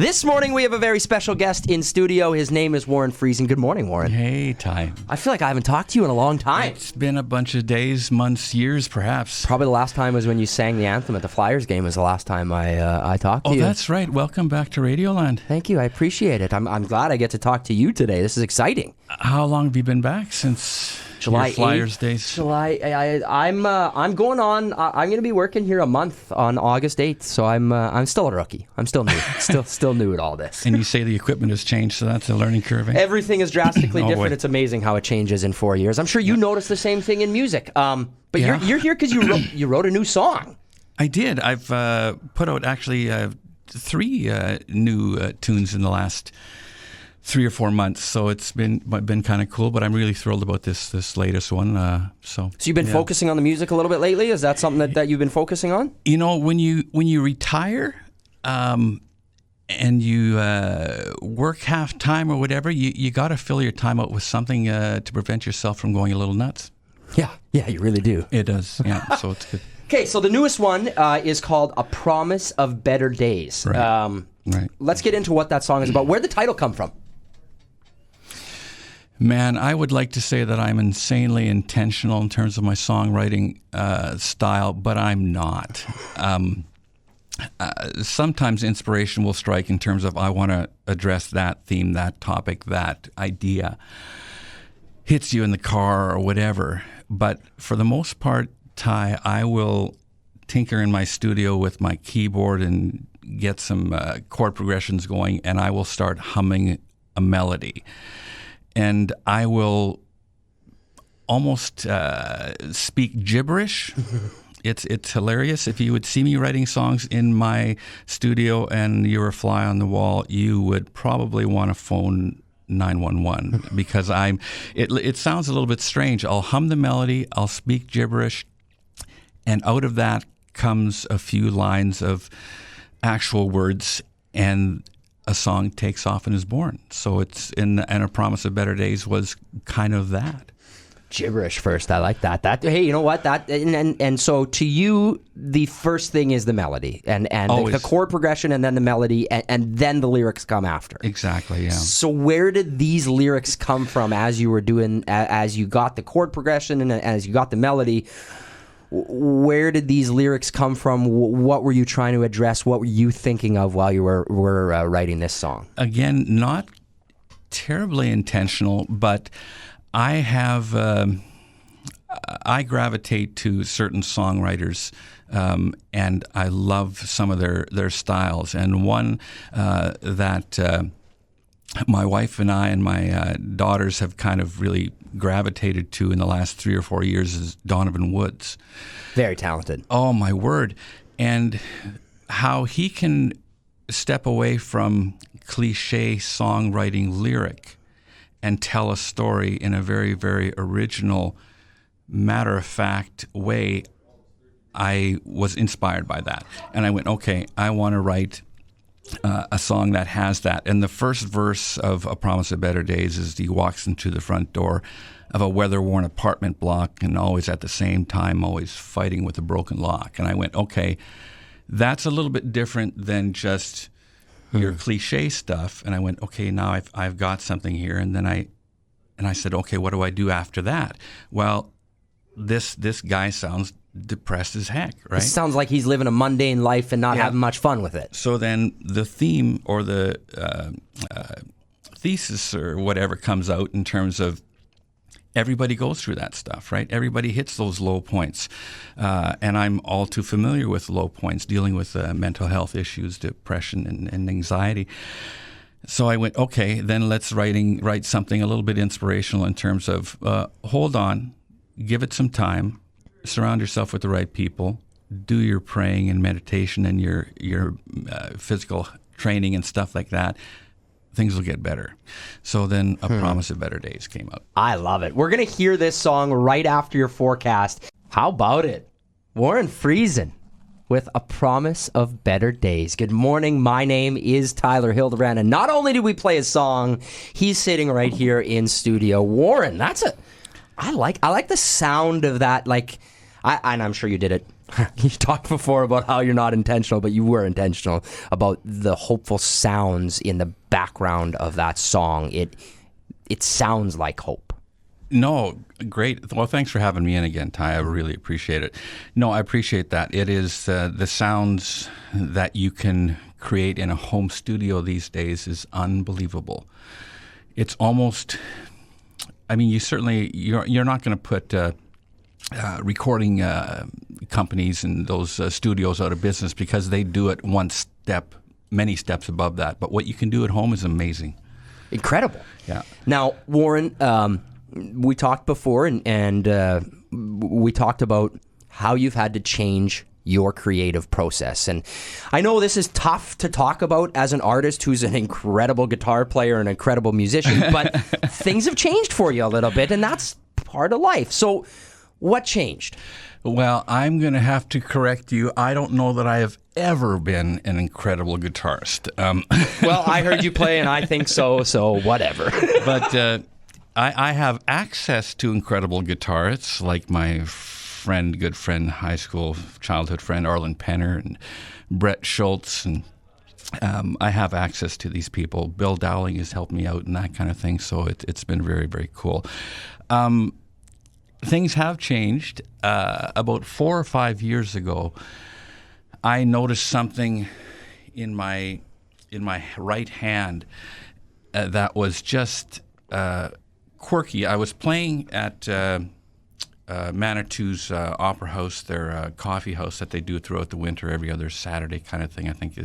This morning we have a very special guest in studio. His name is Warren Friesen. Good morning, Warren. Hey, Ty. I feel like I haven't talked to you in a long time. It's been a bunch of days, months, years, perhaps. Probably the last time was when you sang the anthem at the Flyers game was the last time I talked to you. Oh, that's right. Welcome back to Radioland. Thank you. I appreciate it. I'm glad I get to talk to you today. This is exciting. How long have you been back since July your Flyers 8th, days? I'm going on. I'm going to be working here a month on August 8th, so I'm still a rookie. I'm still new. still new at all this. And you say the equipment has changed, so that's a learning curve. Eh? Everything is drastically different. Boy. It's amazing how it changes in 4 years. I'm sure you noticed the same thing in music. But Yeah. you're here because you wrote a new song. I did. I've put out actually 3 new tunes in the last 3 or 4 months, so it's been kind of cool. But I'm really thrilled about this latest one. So you've been focusing on the music a little bit lately. Is that something that you've been focusing on? You know, when you retire, and you work half time or whatever, you got to fill your time out with something to prevent yourself from going a little nuts. Yeah, you really do. It does. Yeah, so it's good. Okay, so the newest one is called "A Promise of Better Days." Right. Right. Let's get into what that song is about. Where'd the title come from? Man, I would like to say that I'm insanely intentional in terms of my songwriting style, but I'm not. Sometimes inspiration will strike in terms of I want to address that theme, that topic, that idea. Hits you in the car or whatever. But for the most part, Ty, I will tinker in my studio with my keyboard and get some chord progressions going, and I will start humming a melody. And I will almost speak gibberish. It's hilarious. If you would see me writing songs in my studio and you're a fly on the wall, you would probably want to phone 911 because it sounds a little bit strange. I'll hum the melody, I'll speak gibberish, and out of that comes a few lines of actual words, and a song takes off and is born. So it's and A Promise of Better Days was kind of that. Gibberish first. I like that. Hey, you know what? And so to you, the first thing is the melody and the chord progression, and then the melody, and then the lyrics come after. Exactly. Yeah. So where did these lyrics come from as you were doing, as you got the chord progression and as you got the melody? Where did these lyrics come from? What were you trying to address? What were you thinking of while you were writing this song? Again, not terribly intentional, but I have I gravitate to certain songwriters, and I love some of their styles. And one that my wife and I and my daughters have kind of really gravitated to in the last 3 or 4 years is Donovan Woods. Very talented. Oh, my word. And how he can step away from cliche songwriting lyric and tell a story in a very, very original, matter-of-fact way. I was inspired by that. And I went, okay, I want to write a song that has that. And the first verse of A Promise of Better Days is he walks into the front door of a weather-worn apartment block and always at the same time always fighting with a broken lock. And I went, okay, that's a little bit different than just your cliche stuff. And I went, okay, now I've got something here. And then I said, okay, what do I do after that? Well, this guy sounds depressed as heck, right? It sounds like he's living a mundane life and not having much fun with it. So then the theme or the thesis or whatever comes out in terms of everybody goes through that stuff, right? Everybody hits those low points. And I'm all too familiar with low points, dealing with mental health issues, depression and anxiety. So I went, okay, then let's write something a little bit inspirational in terms of hold on, give it some time, surround yourself with the right people, do your praying and meditation and your physical training and stuff like that. Things will get better. So then A Promise of Better Days came out. I love it. We're going to hear this song right after your forecast. How about it? Warren Friesen with A Promise of Better Days. Good morning. My name is Tyler Hildebrand. And not only did we play a song, he's sitting right here in studio. Warren, I like the sound of that. And I'm sure you did it You talked before about how you're not intentional, but you were intentional about the hopeful sounds in the background of that song. It sounds like hope. No, great. Well, thanks for having me in again, Ty. I really appreciate it. No, I appreciate that. It is the sounds that you can create in a home studio these days is unbelievable. It's almost, I mean, you're not going to put recording companies and those studios out of business because they do it many steps above that. But what you can do at home is amazing. Incredible. Yeah. Now, Warren, we talked before, and we talked about how you've had to change your creative process. And I know this is tough to talk about as an artist who's an incredible guitar player and an incredible musician, but things have changed for you a little bit, and that's part of life. So what changed? Well, I'm going to have to correct you. I don't know that I have ever been an incredible guitarist. Well, I heard you play, and I think so whatever. But I have access to incredible guitarists like my good friend, high school, childhood friend, Arlen Penner and Brett Schultz. And I have access to these people. Bill Dowling has helped me out and that kind of thing. So it's been very, very cool. Things have changed. About 4 or 5 years ago, I noticed something in my right hand that was just quirky. I was playing at Manitou's Opera House, their coffee house that they do throughout the winter, every other Saturday kind of thing, I think.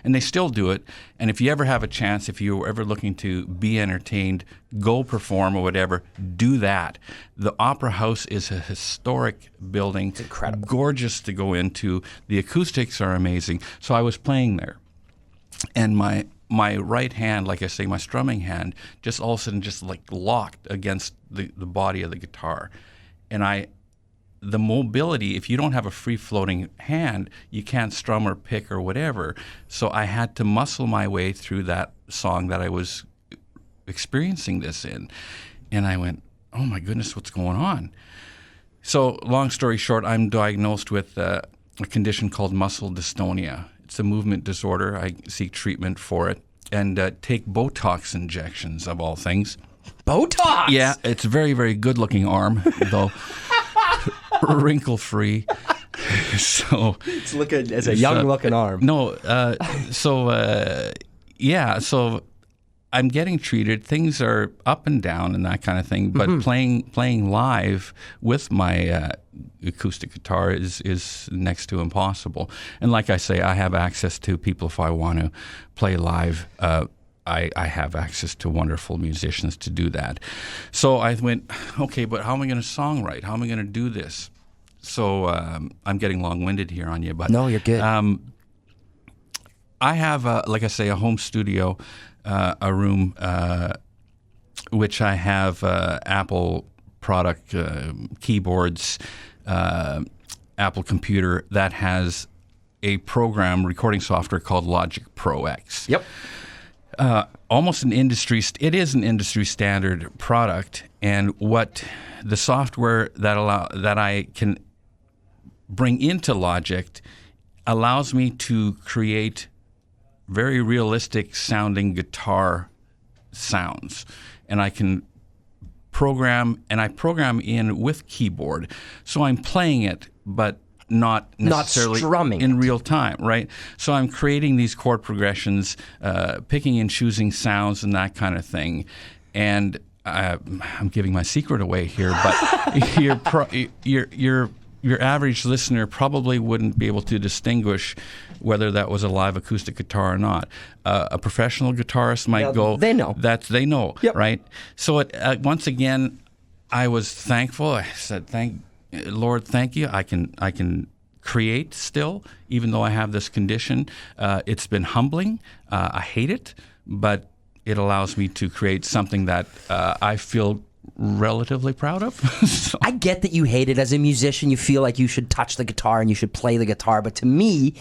And they still do it. And if you ever have a chance, if you're ever looking to be entertained, go perform or whatever, do that. The Opera House is a historic building. It's incredible. Gorgeous to go into. The acoustics are amazing. So I was playing there. And my right hand, like I say, my strumming hand, just all of a sudden just like locked against the body of the guitar. And the mobility, if you don't have a free-floating hand, you can't strum or pick or whatever. So I had to muscle my way through that song that I was experiencing this in. And I went, oh my goodness, what's going on? So long story short, I'm diagnosed with a condition called muscle dystonia. It's a movement disorder. I seek treatment for it and take Botox injections, of all things. Botox? Yeah, it's a very, very good-looking arm, though wrinkle-free. So it's looking as a young-looking arm. No, so I'm getting treated. Things are up and down and that kind of thing. But playing live with my acoustic guitar is next to impossible. And like I say, I have access to people if I want to play live. I have access to wonderful musicians to do that. So I went, okay, but how am I going to songwrite? How am I going to do this? So I'm getting long-winded here on you, but no, you're good. I have, like I say, a home studio, a room, which I have Apple product keyboards, Apple computer that has a recording software called Logic Pro X. Yep. It is an industry standard product, and what the software that I can bring into Logic allows me to create very realistic sounding guitar sounds, and I can program in with keyboard, so I'm playing it, but not necessarily strumming in real time, right? So I'm creating these chord progressions, picking and choosing sounds and that kind of thing. And I'm giving my secret away here, but your average listener probably wouldn't be able to distinguish whether that was a live acoustic guitar or not. A professional guitarist might go, they know. They know, yep. Right? So once again, I was thankful. I said, Lord, thank you. I can create still, even though I have this condition. It's been humbling. I hate it, but it allows me to create something that I feel relatively proud of. So. I get that you hate it. As a musician, you feel like you should touch the guitar and you should play the guitar. But to me,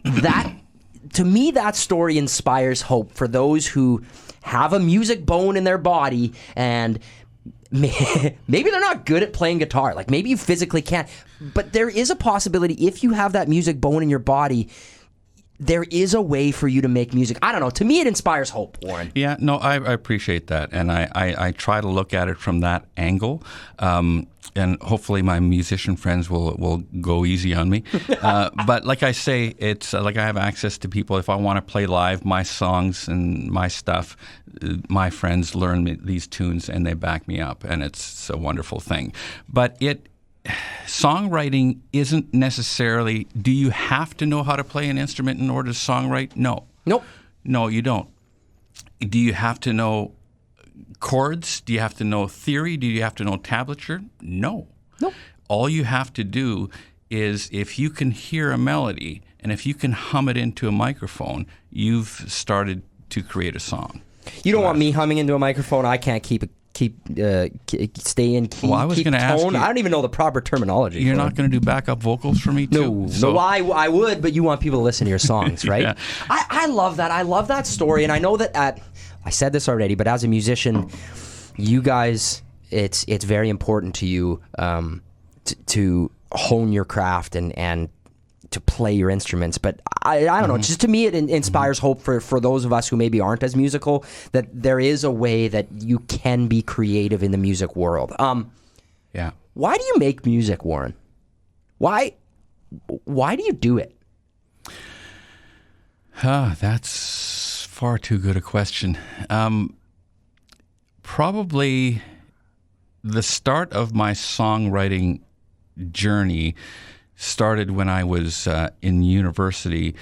that story inspires hope for those who have a music bone in their body and maybe they're not good at playing guitar. Like maybe you physically can't. But there is a possibility if you have that music bone in your body, there is a way for you to make music. I don't know. To me, it inspires hope, Warren. Yeah, no, I appreciate that. And I try to look at it from that angle. And hopefully my musician friends will go easy on me. But like I say, it's like I have access to people. If I want to play live my songs and my stuff, my friends learn these tunes and they back me up. And it's a wonderful thing. But songwriting isn't necessarily, do you have to know how to play an instrument in order to songwrite? No. Nope. No, you don't. Do you have to know chords? Do you have to know theory? Do you have to know tablature? No. Nope. All you have to do is if you can hear a melody and if you can hum it into a microphone, you've started to create a song. You don't want me humming into a microphone. I can't stay in key. Well, I was going to ask you. I don't even know the proper terminology. You're not going to do backup vocals for me too? No, I would, but you want people to listen to your songs, right? Yeah. I love that. I love that story, and I know that I said this already, but as a musician, you guys, it's very important to you to hone your craft and to play your instruments. But I don't know, just to me it inspires hope for those of us who maybe aren't as musical, that there is a way that you can be creative in the music world. Yeah. Why do you make music, Warren? Why do you do it? That's far too good a question. Probably the start of my songwriting journey started when I was in university,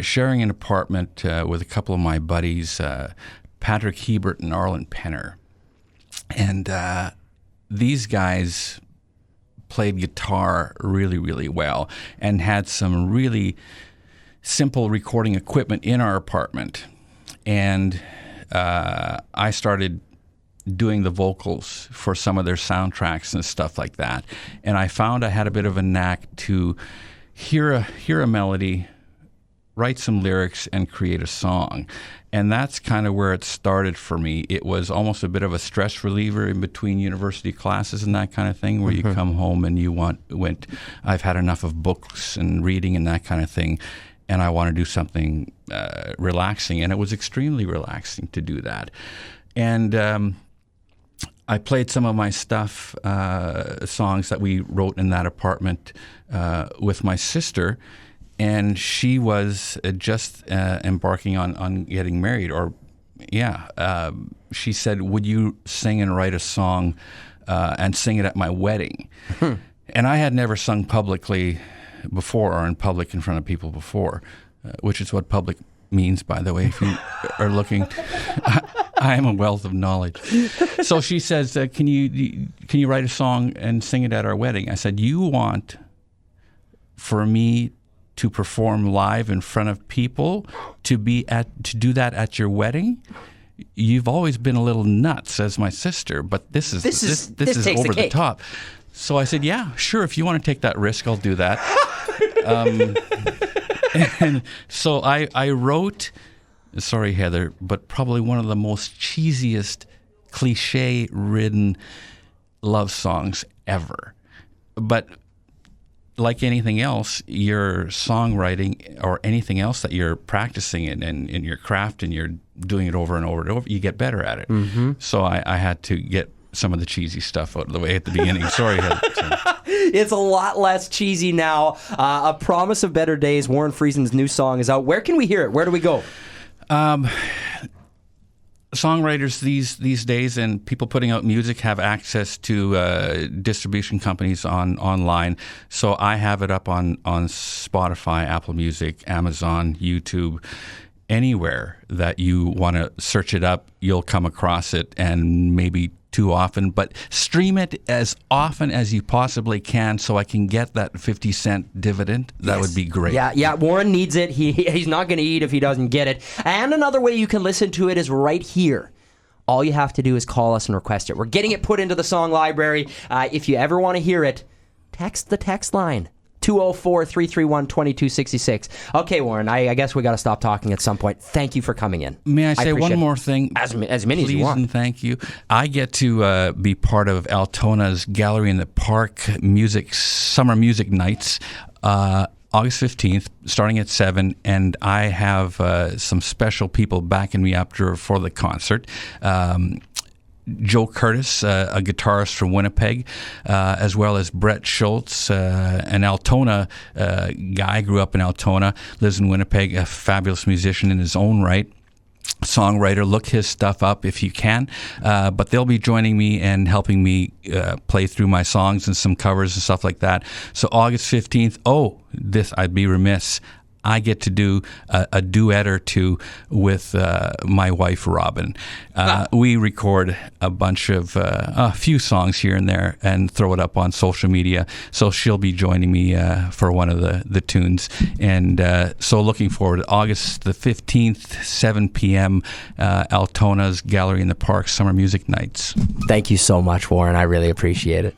sharing an apartment with a couple of my buddies, Patrick Hebert and Arlen Penner. And these guys played guitar really, really well and had some really simple recording equipment in our apartment. And I started doing the vocals for some of their soundtracks and stuff like that. And I found I had a bit of a knack to hear a melody, write some lyrics, and create a song. And that's kind of where it started for me. It was almost a bit of a stress reliever in between university classes and that kind of thing, where you come home and I've had enough of books and reading and that kind of thing, and I want to do something relaxing. And it was extremely relaxing to do that. And I played some of my stuff, songs that we wrote in that apartment with my sister, and she was just embarking on getting married. She said, "Would you sing and write a song and sing it at my wedding?" And I had never sung publicly before, or in public in front of people before, which is what public means, by the way, if you are looking. I am a wealth of knowledge. So she says, can you write a song and sing it at our wedding? I said, you want for me to perform live in front of people, to do that at your wedding? You've always been a little nuts as my sister, but this is over the top. So I said, yeah, sure. If you want to take that risk, I'll do that. And so I wrote, sorry, Heather, but probably one of the most cheesiest, cliche-ridden love songs ever. But like anything else, your songwriting or anything else that you're practicing in your craft and you're doing it over and over and over, you get better at it. Mm-hmm. So I had to get some of the cheesy stuff out of the way at the beginning. Sorry, Heather. It's a lot less cheesy now. A Promise of Better Days, Warren Friesen's new song, is out. Where can we hear it? Where do we go? Songwriters these days and people putting out music have access to distribution companies online. So I have it up on Spotify, Apple Music, Amazon, YouTube. Anywhere that you want to search it up, you'll come across it, and maybe too often, but stream it as often as you possibly can so I can get that 50-cent dividend. That would be great. Yeah, Warren needs it. He's not going to eat if he doesn't get it. And another way you can listen to it is right here. All you have to do is call us and request it. We're getting it put into the song library. If you ever want to hear it, text the text line. 204-331-2266. Okay, Warren, I guess we got to stop talking at some point. Thank you for coming in. May I say one appreciate more thing? As many as you Please want. and thank you. I get to be part of Altona's Gallery in the Park summer music nights. August 15th, starting at 7, and I have some special people backing me up for the concert. Joe Curtis, a guitarist from Winnipeg, as well as Brett Schultz, an Altona guy, grew up in Altona, lives in Winnipeg, a fabulous musician in his own right. Songwriter, look his stuff up if you can, but they'll be joining me and helping me play through my songs and some covers and stuff like that. So August 15th, I'd be remiss, I get to do a duet or two with my wife, Robin. We record a few songs here and there and throw it up on social media. So she'll be joining me for one of the tunes. And so looking forward to August the 15th, 7 p.m., Altona's Gallery in the Park Summer Music Nights. Thank you so much, Warren. I really appreciate it.